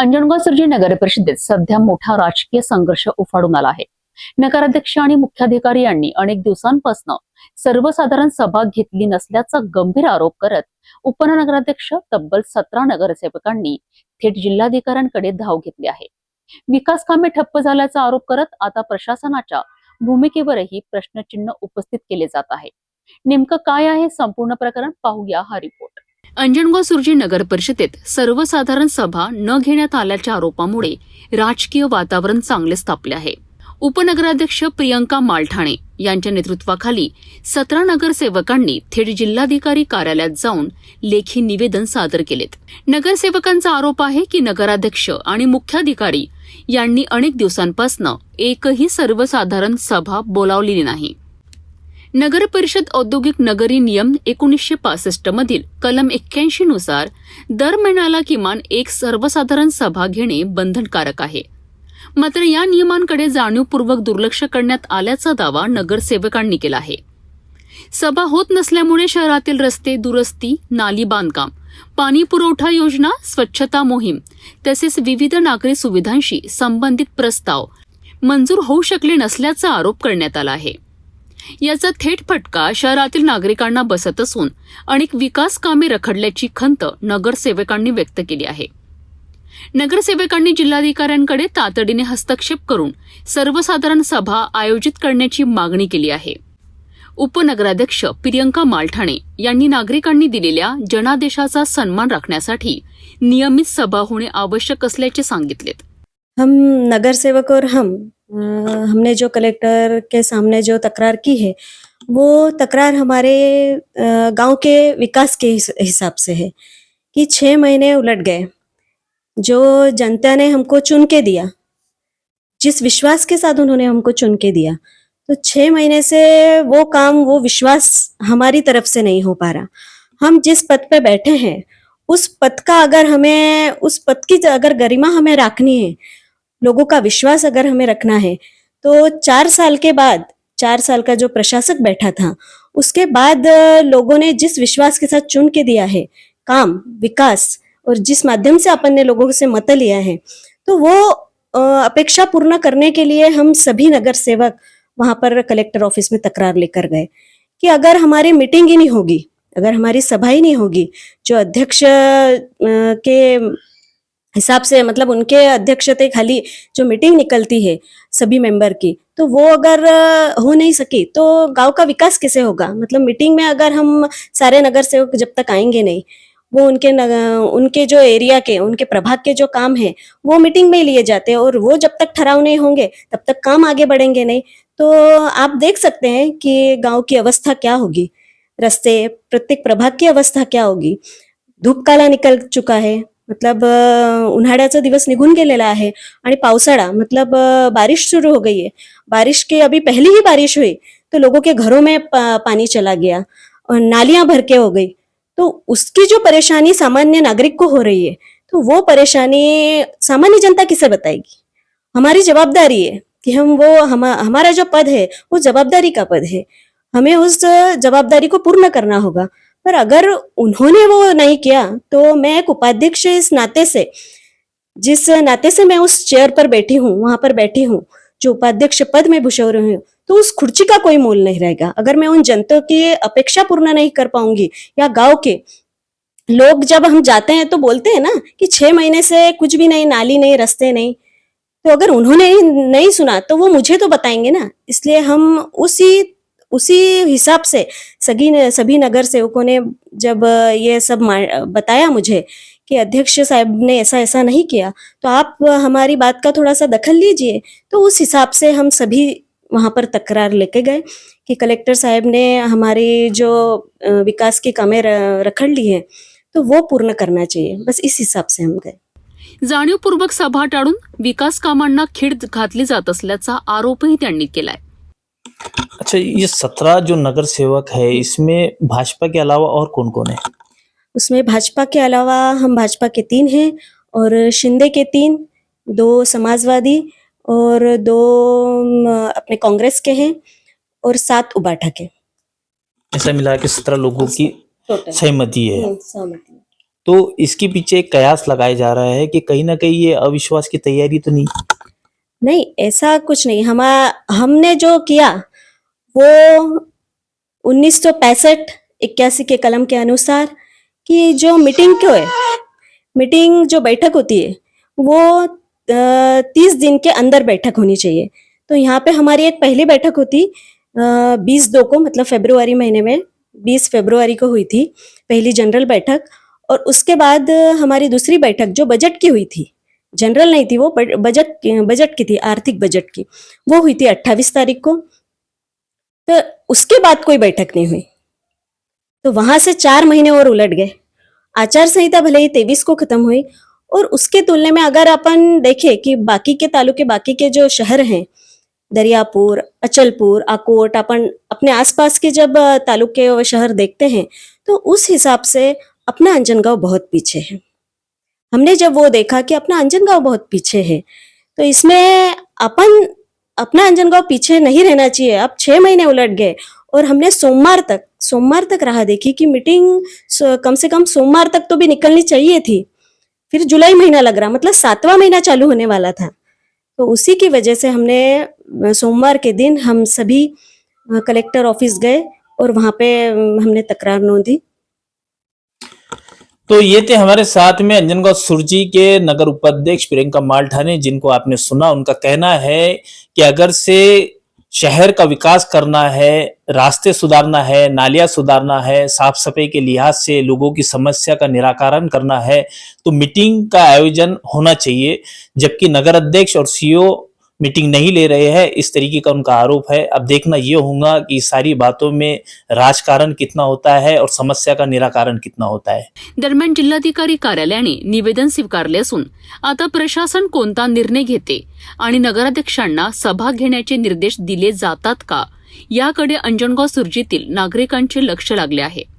अंजनगाव सुर्जी नगर परिषदेत सध्या मोठा राजकीय संघर्ष उफाळून आला आहे। नगराध्यक्ष आणि मुख्याधिकारी यांनी अनेक दिवसांपासून सर्वसाधारण सभा घेतली नसल्याचा गंभीर आरोप करत उपनगराध्यक्ष तब्बल 17 नगरसेवकांनी थेट जिल्हाधिकाऱ्यांकडे धाव घेतली आहे। विकास कामे ठप्प झाल्याचा आरोप करत आता प्रशासनाच्या भूमिकेवरही प्रश्नचिन्ह उपस्थित केले जात आहे। नेमकं काय आहे संपूर्ण प्रकरण, पाहूया हा रिपोर्ट। अंजनगाव सुर्जी नगर परिषदेत सर्वसाधारण सभा न घेण्यात आल्याच्या आरोपामुळे राजकीय वातावरण चांगलेच तापले आहे। उपनगराध्यक्ष प्रियंका मालठाणे यांच्या नेतृत्वाखाली 17 नगरसेवकांनी थेट जिल्हाधिकारी कार्यालयात जाऊन लेखी निवेदन सादर केलेत। नगरसेवकांचा आरोप आहे की नगराध्यक्ष आणि मुख्याधिकारी यांनी अनेक दिवसांपासून एकही सर्वसाधारण सभा बोलावलेली नाही। नगर परिषद औद्योगिक नगरी नियम 1965 मधील कलम 81 नुसार दर महिन्याला किमान एक सर्वसाधारण सभा घेणे बंधनकारक आहे। मात्र या नियमांकडे जाणीवपूर्वक दुर्लक्ष करण्यात आल्याचा दावा नगरसेवकांनी केला आहे। सभा होत नसल्यामुळे शहरातील रस्ते दुरुस्ती, नाली बांधकाम, पाणी पुरवठा योजना, स्वच्छता मोहीम तसेच विविध नागरी सुविधांशी संबंधित प्रस्ताव मंजूर होऊ शकले नसल्याचा आरोप करण्यात आला आहे। याचा थेट फटका शहरातील नागरिकांना बसत असून अनेक विकास कामे रखडल्याची खंत नगरसेवकांनी व्यक्त केली आहे। नगरसेवकांनी जिल्हाधिकाऱ्यांकडे तातडीने हस्तक्षेप करून सर्वसाधारण सभा आयोजित करण्याची मागणी केली आहे। उपनगराध्यक्ष प्रियंका मालठाणे यांनी नागरिकांनी दिलेल्या जनादेशाचा सन्मान राखण्यासाठी नियमित सभा होणे आवश्यक असल्याचे सांगितलेत। हम नगरसेवक और हमने जो कलेक्टर के सामने जो तकरार की है वो तकरार हमारे गांव के विकास के हिसाब से है कि 6 महीने उलट गए। जो जनता ने हमको चुन के दिया, जिस विश्वास के साथ उन्होंने हमको चुन के दिया, तो 6 महीने से वो काम, वो विश्वास हमारी तरफ से नहीं हो पा रहा। हम जिस पद पे बैठे हैं उस पद का उस पद की अगर गरिमा हमें रखनी है, लोगों का विश्वास अगर हमें रखना है, तो 4 साल के बाद, 4 साल का जो प्रशासक बैठा था उसके बाद लोगों ने जिस विश्वास के साथ चुन के दिया है काम, विकास, और जिस माध्यम से अपन ने लोगों से मत लिया है, तो वो अपेक्षा पूर्ण करने के लिए हम सभी नगर सेवक वहां पर कलेक्टर ऑफिस में तकरार लेकर गए कि अगर हमारी मीटिंग ही नहीं होगी, अगर हमारी सभा ही नहीं होगी, जो अध्यक्ष के हिसाब से, मतलब उनके अध्यक्षते खाली जो मीटिंग निकलती है सभी मेंबर की, तो वो अगर हो नहीं सकी तो गांव का विकास कैसे होगा। मतलब मीटिंग में अगर हम सारे नगर सेवक जब तक आएंगे नहीं, वो उनके जो एरिया के, उनके प्रभाग के जो काम है वो मीटिंग में ही लिए जाते हैं, और वो जब तक ठहराव नहीं होंगे तब तक काम आगे बढ़ेंगे नहीं। तो आप देख सकते हैं कि गांव की अवस्था क्या होगी, रस्ते, प्रत्येक प्रभाग की अवस्था क्या होगी। धूपकाला निकल चुका है, मतलब उन्हाळ्याचा दिवस निघून गेलेला आहे आणि पावसाळा, मतलब बारिश शुरू हो गई है। बारिश के अभी पहली ही बारिश हुई तो लोगों के घरों में पानी चला गया और नालियां भर के हो गई। तो उसकी जो परेशानी सामान्य नागरिक को हो रही है, तो वो परेशानी सामान्य जनता किसे बताएगी। हमारी जवाबदारी है कि हमारा जो पद है वो जवाबदारी का पद है, हमें उस जवाबदारी को पूर्ण करना होगा। पर अगर उन्होंने वो नहीं किया तो मैं एक उपाध्यक्ष इस नाते से, जिस नाते से मैं उस चेयर पर बैठी हूँ, वहां पर बैठी हूँ, जो उपाध्यक्ष पद में भूषो रही हूँ, तो उस खुर्ची का कोई मोल नहीं रहेगा अगर मैं उन जनता की अपेक्षा पूर्ण नहीं कर पाऊंगी। या गांव के लोग जब हम जाते हैं तो बोलते हैं ना कि 6 महीने से कुछ भी नहीं, नाली नहीं, रास्ते नहीं, तो अगर उन्होंने नहीं सुना तो वो मुझे तो बताएंगे ना। इसलिए हम उसी हिसाब से सभी नगर सेवकों ने जब ये सब बताया मुझे कि अध्यक्ष साहब ने ऐसा ऐसा नहीं किया, तो आप हमारी बात का थोड़ा सा दखल लीजिए। तो उस हिसाब से हम सभी वहां पर तकरार लेके गए कि कलेक्टर साहब ने हमारी जो विकास की कामें रखड़ ली है तो वो पूर्ण करना चाहिए। बस इस हिसाब से हम गए। जाणीवपूर्वक सभा टाळून विकास कामांना खीळ घातली जात असल्याचा आरोपही त्यांनी केलाय। अच्छा, ये 17 जो नगर सेवक है, इसमें भाजपा के अलावा और कौन कौन है? उसमें भाजपा के अलावा हम भाजपा के 3 हैं और शिंदे के 3, 2 समाजवादी और 2 अपने कांग्रेस के हैं और 7 उबाटा के। ऐसा मिला के 17 लोगों की सहमति है। सहमति। तो इसके पीछे एक कयास लगाया जा रहा है कि कहीं ना कहीं ये अविश्वास की तैयारी तो नहीं। नहीं, ऐसा कुछ नहीं। हमने जो किया वो 1965-81 के कलम के अनुसार कि जो मीटिंग जो बैठक होती है वो 30 दिन के अंदर बैठक होनी चाहिए। तो यहाँ पे हमारी एक पहली बैठक होती 20/2 को, मतलब फरवरी महीने में 20 फरवरी को हुई थी पहली जनरल बैठक। और उसके बाद हमारी दूसरी बैठक जो बजट की हुई थी, जनरल नहीं थी वो, बजट की थी, आर्थिक बजट की, वो हुई थी 28 तारीख को। तो उसके बाद कोई बैठक नहीं हुई। तो वहां से 4 महीने और उलट गए। आचार संहिता भले ही 23 को खत्म हुई, और उसके तुलने में अगर अपन देखें कि बाकी के तालुके, बाकी के जो शहर हैं, दरियापुर, अचलपुर, आकोट, अपन अपने आसपास के जब तालुके व शहर देखते हैं तो उस हिसाब से अपना अंजनगांव बहुत पीछे है। हमने जब वो देखा कि अपना अंजनगांव बहुत पीछे है, तो इसमें अपना अंजनगांव पीछे नहीं रहना चाहिए। अब 6 महीने उलट गए और हमने सोमवार तक राह देखी कि मीटिंग कम से कम सोमवार तक तो भी निकलनी चाहिए थी। फिर जुलाई महीना लग रहा, मतलब 7वां महीना चालू होने वाला था। तो उसी की वजह से हमने सोमवार के दिन हम सभी कलेक्टर ऑफिस गए और वहां पे हमने तकरार नोंदी। तो ये थे हमारे साथ में अंजनगांव सुरजी के नगर उपाध्यक्ष प्रियंका मालठाने, जिनको आपने सुना। उनका कहना है कि अगर से शहर का विकास करना है, रास्ते सुधारना है, नालियां सुधारना है, साफ सफाई के लिहाज से लोगों की समस्या का निराकरण करना है, तो मीटिंग का आयोजन होना चाहिए। जबकि नगर अध्यक्ष और सीईओ मीटिंग नहीं ले रहे हैं, इस तरीके का उनका आरोप है। अब देखना ये होगा कि सारी बातों में राजकारण कितना होता है और समस्या का निराकरण कितना होता है। दरम्यान जिल्हाधिकारी कार्यालयाने निवेदन स्वीकारले असून आता प्रशासन कोणता निर्णय घेते आणि नगराध्यक्षांना सभा घेण्याचे निर्देश दिले जातात का, याकडे अंजनगाव सुरजीतील नागरिकांचे लक्ष लागले आहे।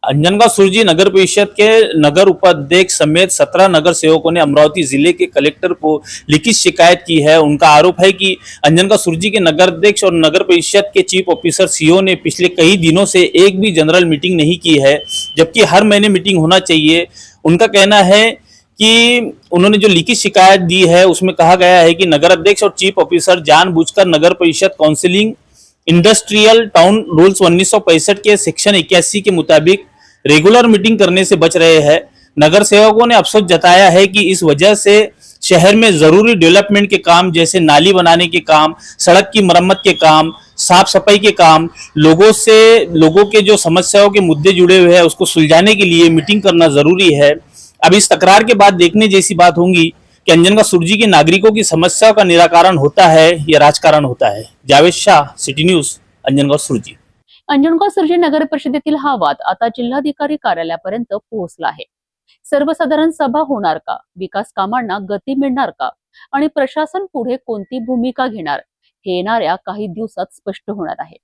अंजनगांव सुरजी नगर परिषद के नगर उपाध्यक्ष समेत 17 नगर सेवकों ने अमरावती जिले के कलेक्टर को लिखित शिकायत की है। उनका आरोप है कि अंजनगांव सुरजी के नगर अध्यक्ष और नगर परिषद के चीफ ऑफिसर सीओ ने पिछले कई दिनों से एक भी जनरल मीटिंग नहीं की है, जबकि हर महीने मीटिंग होना चाहिए। उनका कहना है कि उन्होंने जो लिखित शिकायत दी है उसमें कहा गया है कि नगर अध्यक्ष और चीफ ऑफिसर जानबूझकर नगर परिषद काउंसिलिंग इंडस्ट्रियल टाउन रूल्स 1965 के सेक्शन 81 के मुताबिक रेगुलर मीटिंग करने से बच रहे हैं। नगर सेवकों ने अफसोस जताया है कि इस वजह से शहर में जरूरी डेवलपमेंट के काम जैसे नाली बनाने के काम, सड़क की मरम्मत के काम, साफ सफाई के काम, लोगों के जो समस्याओं के मुद्दे जुड़े हुए हैं उसको सुलझाने के लिए मीटिंग करना जरूरी है। अब इस तकरार के बाद देखने जैसी बात होगी कि अंजनगांव सुरजी के नागरिकों की समस्याओं का निराकरण होता है या राजकारण होता है। जावेद शाह, सिटी न्यूज, अंजनगांव सुरजी। अंजनगाव सुरजी नगर परिषदेतील हा वाद आता जिल्हाधिकारी कार्यालयापर्यंत पोहोचला आहे। सर्वसाधारण सभा होणार का, विकास कामांना गती मिळणार का आणि प्रशासन पुढे कोणती भूमिका घेणार, हे येणाऱ्या काही दिवसात स्पष्ट होणार आहे।